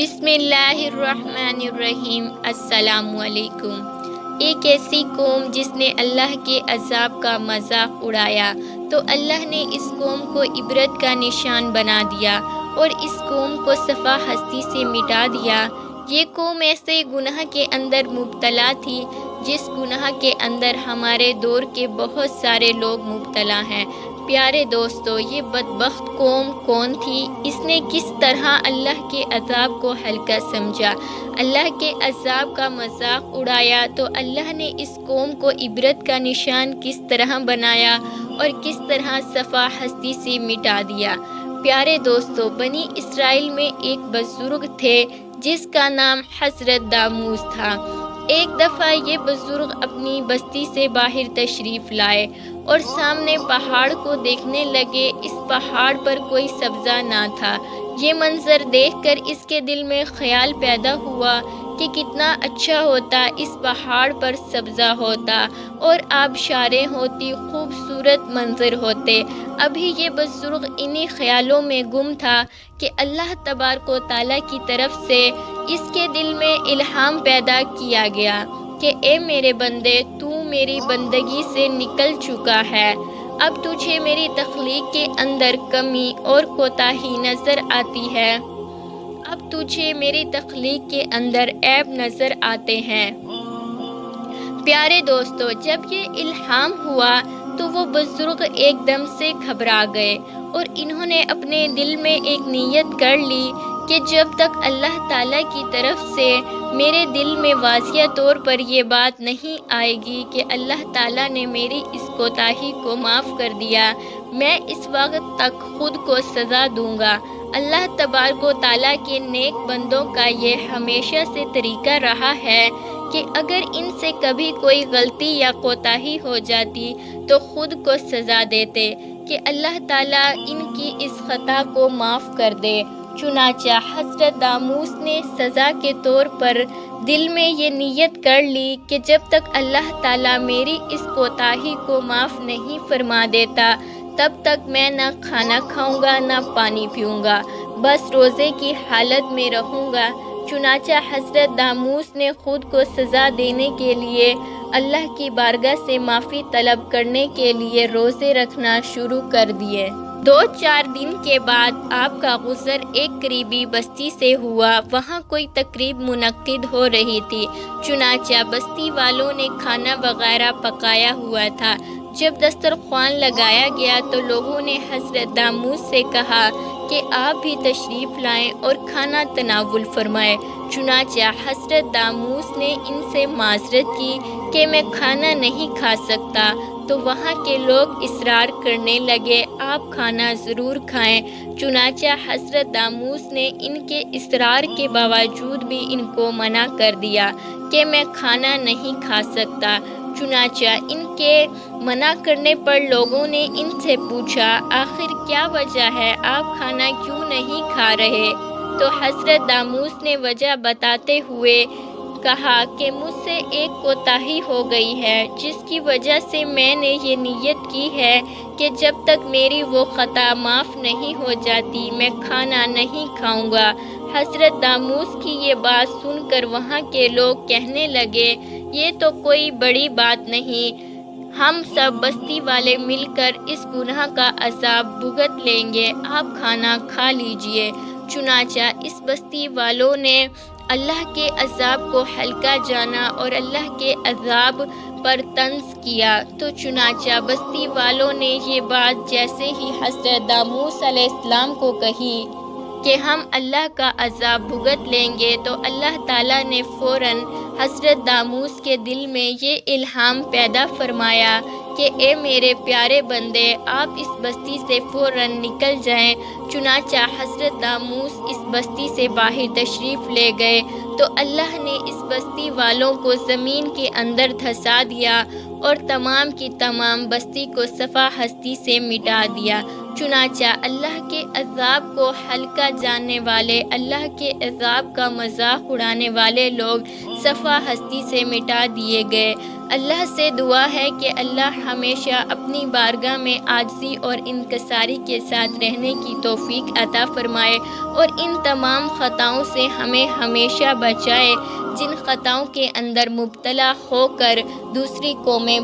بسم اللہ الرحمن الرحیم۔ السلام علیکم۔ ایک ایسی قوم جس نے اللہ کے عذاب کا مذاق اڑایا تو اللہ نے اس قوم کو عبرت کا نشان بنا دیا اور اس قوم کو صفا ہستی سے مٹا دیا۔ یہ قوم ایسے گناہ کے اندر مبتلا تھی جس گناہ کے اندر ہمارے دور کے بہت سارے لوگ مبتلا ہیں۔ پیارے دوستو، یہ بدبخت قوم کون تھی؟ اس نے کس طرح اللہ کے عذاب کو ہلکا سمجھا، اللہ کے عذاب کا مذاق اڑایا تو اللہ نے اس قوم کو عبرت کا نشان کس طرح بنایا اور کس طرح صفا ہستی سے مٹا دیا۔ پیارے دوستو، بنی اسرائیل میں ایک بزرگ تھے جس کا نام حضرت داموس تھا۔ ایک دفعہ یہ بزرگ اپنی بستی سے باہر تشریف لائے اور سامنے پہاڑ کو دیکھنے لگے۔ اس پہاڑ پر کوئی سبزہ نہ تھا۔ یہ منظر دیکھ کر اس کے دل میں خیال پیدا ہوا کہ کتنا اچھا ہوتا اس پہاڑ پر سبزہ ہوتا اور آبشاریں ہوتی، خوبصورت منظر ہوتے۔ ابھی یہ بزرگ انہی خیالوں میں گم تھا کہ اللہ تبارک و تعالیٰ کی طرف سے اس کے دل میں الہام پیدا کیا گیا کہ اے میرے بندے، تو میری بندگی سے نکل چکا ہے، اب تجھے میری تخلیق کے اندر کمی اور کوتاہی نظر آتی ہے، اب تجھے میری تخلیق کے اندر عیب نظر آتے ہیں۔ پیارے دوستو، جب یہ الہام ہوا تو وہ بزرگ ایک دم سے گھبرا گئے اور انہوں نے اپنے دل میں ایک نیت کر لی کہ جب تک اللہ تعالیٰ کی طرف سے میرے دل میں واضح طور پر یہ بات نہیں آئے گی کہ اللہ تعالیٰ نے میری اس کوتاہی کو معاف کر دیا، میں اس وقت تک خود کو سزا دوں گا۔ اللہ تبارک و تعالیٰ کے نیک بندوں کا یہ ہمیشہ سے طریقہ رہا ہے کہ اگر ان سے کبھی کوئی غلطی یا کوتاہی ہو جاتی تو خود کو سزا دیتے کہ اللہ تعالیٰ ان کی اس خطا کو معاف کر دے۔ چنانچہ حضرت داموس نے سزا کے طور پر دل میں یہ نیت کر لی کہ جب تک اللہ تعالیٰ میری اس کوتاہی کو معاف نہیں فرما دیتا تب تک میں نہ کھانا کھاؤں گا نہ پانی پیوں گا، بس روزے کی حالت میں رہوں گا۔ چنانچہ حضرت داموس نے خود کو سزا دینے کے لیے اللہ کی بارگاہ سے معافی طلب کرنے کے لیے روزے رکھنا شروع کر دیے۔ 2-4 دن کے بعد آپ کا گزر ایک قریبی بستی سے ہوا۔ وہاں کوئی تقریب منعقد ہو رہی تھی، چنانچہ بستی والوں نے کھانا وغیرہ پکایا ہوا تھا۔ جب دسترخوان لگایا گیا تو لوگوں نے حضرت داموس سے کہا کہ آپ بھی تشریف لائیں اور کھانا تناول فرمائیں۔ چنانچہ حضرت داموس نے ان سے معذرت کی کہ میں کھانا نہیں کھا سکتا، تو وہاں کے لوگ اصرار کرنے لگے آپ کھانا ضرور کھائیں۔ چنانچہ حضرت داموس نے ان کے اصرار کے باوجود بھی ان کو منع کر دیا کہ میں کھانا نہیں کھا سکتا۔ چنانچہ ان کے منع کرنے پر لوگوں نے ان سے پوچھا آخر کیا وجہ ہے، آپ کھانا کیوں نہیں کھا رہے؟ تو حضرت داموس نے وجہ بتاتے ہوئے کہا کہ مجھ سے ایک کوتاہی ہو گئی ہے جس کی وجہ سے میں نے یہ نیت کی ہے کہ جب تک میری وہ خطا معاف نہیں ہو جاتی میں کھانا نہیں کھاؤں گا۔ حضرت داموس کی یہ بات سن کر وہاں کے لوگ کہنے لگے یہ تو کوئی بڑی بات نہیں، ہم سب بستی والے مل کر اس گناہ کا عذاب بھگت لیں گے، آپ کھانا کھا لیجئے۔ چنانچہ اس بستی والوں نے اللہ کے عذاب کو ہلکا جانا اور اللہ کے عذاب پر طنز کیا، تو چنانچہ بستی والوں نے یہ بات جیسے ہی حضرت داموس علیہ السلام کو کہی کہ ہم اللہ کا عذاب بھگت لیں گے تو اللہ تعالیٰ نے فوراً حضرت داموس کے دل میں یہ الہام پیدا فرمایا کہ اے میرے پیارے بندے، آپ اس بستی سے فوراً نکل جائیں۔ چنانچہ حضرت داموس اس بستی سے باہر تشریف لے گئے تو اللہ نے اس بستی والوں کو زمین کے اندر دھسا دیا اور تمام کی تمام بستی کو صفا ہستی سے مٹا دیا۔ چنانچہ اللہ کے عذاب کو ہلکا جاننے والے، اللہ کے عذاب کا مذاق اڑانے والے لوگ صفحہ ہستی سے مٹا دیے گئے۔ اللہ سے دعا ہے کہ اللہ ہمیشہ اپنی بارگاہ میں عاجزی اور انکساری کے ساتھ رہنے کی توفیق عطا فرمائے اور ان تمام خطاؤں سے ہمیں ہمیشہ بچائے جن خطاؤں کے اندر مبتلا ہو کر دوسری قومیں